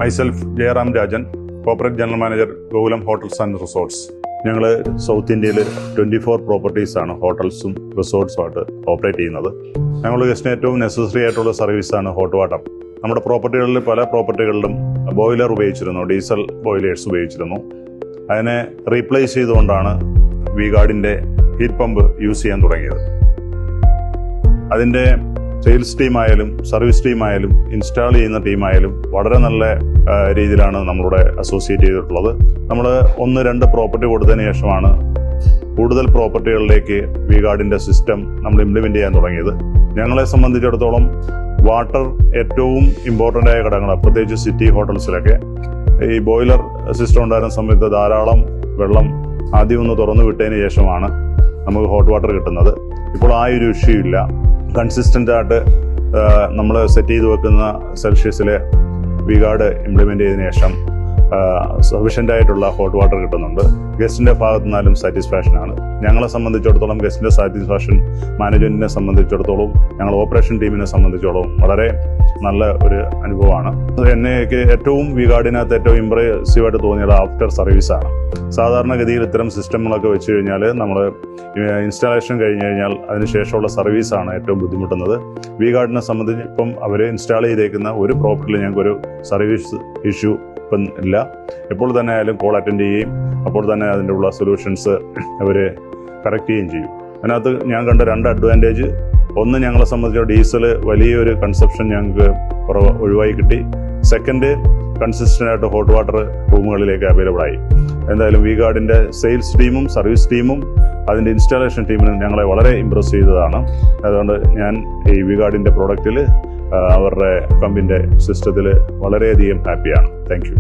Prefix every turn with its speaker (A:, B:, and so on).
A: Myself Jayaram Rajan, corporate general manager, Gokulam hotels and resorts. ഞങ്ങൾ south ഇന്ത്യയിൽ 24 പ്രോപ്പർട്ടീസാണ് ഹോട്ടൽസും റിസോർട്ട്സുമായിട്ട് operate ചെയ്യുന്നത്. ഞങ്ങൾ ഗസ്റ്റിന് ഏറ്റവും നെസസറി ആയിട്ടുള്ള സർവീസാണ് ഹോട്ട് വാട്ടർ. നമ്മുടെ പ്രോപ്പർട്ടികളിൽ പല പ്രോപ്പർട്ടികളിലും ബോയിലർ ഉപയോഗിച്ചിരുന്നു, ഡീസൽ ബോയിലേഴ്സ് ഉപയോഗിച്ചിരുന്നു. അതിനെ റീപ്ലേസ് ചെയ്തുകൊണ്ടാണ് വി-ഗാർഡിൻ്റെ ഹീറ്റ് പമ്പ് യൂസ് ചെയ്യാൻ തുടങ്ങിയത്. അതിൻ്റെ സെയിൽസ് ടീമായാലും സർവീസ് ടീമായാലും ഇൻസ്റ്റാൾ ചെയ്യുന്ന ടീമായാലും വളരെ നല്ല രീതിയിലാണ് നമ്മളിവിടെ അസോസിയേറ്റ് ചെയ്തിട്ടുള്ളത്. നമ്മൾ 1-2 പ്രോപ്പർട്ടി കൊടുത്തതിന് ശേഷമാണ് കൂടുതൽ പ്രോപ്പർട്ടികളിലേക്ക് വി-ഗാർഡിൻ്റെ സിസ്റ്റം നമ്മൾ ഇംപ്ലിമെൻ്റ് ചെയ്യാൻ തുടങ്ങിയത്. ഞങ്ങളെ സംബന്ധിച്ചിടത്തോളം വാട്ടർ ഏറ്റവും ഇമ്പോർട്ടൻ്റ് ആയ ഘടകങ്ങളാണ്. പ്രത്യേകിച്ച് സിറ്റി ഹോട്ടൽസിലൊക്കെ ഈ ബോയിലർ സിസ്റ്റം ഉണ്ടായിരുന്ന സമയത്ത് ധാരാളം വെള്ളം ആദ്യം ഒന്ന് തുറന്നു വിട്ടതിന് ശേഷമാണ് നമുക്ക് ഹോട്ട് വാട്ടർ കിട്ടുന്നത്. ഇപ്പോൾ ആ ഒരു ഇഷ്യൂ ഇല്ല. കൺസിസ്റ്റൻ്റ് ആയിട്ട് നമ്മൾ സെറ്റ് ചെയ്ത് വെക്കുന്ന സെൽഷ്യസിലെ വി-ഗാർഡ് ഇംപ്ലിമെൻ്റ് ചെയ്തതിനു ശേഷം സഫീഷ്യൻ്റ് ആയിട്ടുള്ള ഹോട്ട് വാട്ടർ കിട്ടുന്നുണ്ട്. ഗസ്റ്റിൻ്റെ ഭാഗത്തു നിന്നാലും സാറ്റിസ്ഫാക്ഷനാണ്. ഞങ്ങളെ സംബന്ധിച്ചിടത്തോളം ഗസ്റ്റിൻ്റെ സാറ്റിസ്ഫാക്ഷൻ, മാനേജ്മെൻറ്റിനെ സംബന്ധിച്ചിടത്തോളം, ഞങ്ങൾ ഓപ്പറേഷൻ ടീമിനെ സംബന്ധിച്ചിടത്തോളം വളരെ നല്ല ഒരു അനുഭവമാണ്. എന്നെയൊക്കെ ഏറ്റവും വി-ഗാർഡിനകത്ത് ഏറ്റവും ഇംപ്രസീവായിട്ട് തോന്നിയത് ആഫ്റ്റർ സർവീസാണ്. സാധാരണഗതിയിൽ ഇത്തരം സിസ്റ്റങ്ങളൊക്കെ വെച്ച് കഴിഞ്ഞാൽ നമ്മൾ ഇൻസ്റ്റാളേഷൻ കഴിഞ്ഞ് കഴിഞ്ഞാൽ അതിനുശേഷമുള്ള സർവീസാണ് ഏറ്റവും ബുദ്ധിമുട്ടുന്നത്. വി-ഗാർഡിനെ സംബന്ധിച്ച് ഇപ്പം അവർ ഇൻസ്റ്റാൾ ചെയ്തേക്കുന്ന ഒരു പ്രോപ്പർട്ടിയിൽ ഞങ്ങൾക്കൊരു സർവീസ് ഇഷ്യൂ ഇപ്പം ഇല്ല. എപ്പോൾ തന്നെ ആയാലും കോൾ അറ്റൻഡ് ചെയ്യുകയും അപ്പോൾ തന്നെ അതിൻ്റെ ഉള്ള സൊല്യൂഷൻസ് അവർ കറക്റ്റ് ചെയ്യുകയും ചെയ്യും. അതിനകത്ത് ഞാൻ കണ്ട 2 അഡ്വാൻറ്റേജ്: ഒന്ന്, ഞങ്ങളെ സംബന്ധിച്ച് ഡീസൽ വലിയൊരു കൺസപ്ഷൻ ഞങ്ങൾക്ക് ഒഴിവായി കിട്ടി. സെക്കൻഡ്, കൺസിസ്റ്റൻ്റ് ആയിട്ട് ഹോട്ട് വാട്ടർ റൂമുകളിലേക്ക് അവൈലബിൾ ആയി. എന്തായാലും വി-ഗാർഡിൻ്റെ സെയിൽസ് ടീമും സർവീസ് ടീമും അതിൻ്റെ ഇൻസ്റ്റാളേഷൻ ടീമിനും ഞങ്ങളെ വളരെ ഇമ്പ്രസ് ചെയ്തതാണ്. അതുകൊണ്ട് ഞാൻ ഈ വി-ഗാർഡിൻ്റെ പ്രോഡക്റ്റിൽ അവരുടെ പമ്പിൻ്റെ സിസ്റ്റത്തിൽ വളരെയധികം ഹാപ്പിയാണ്. Thank you.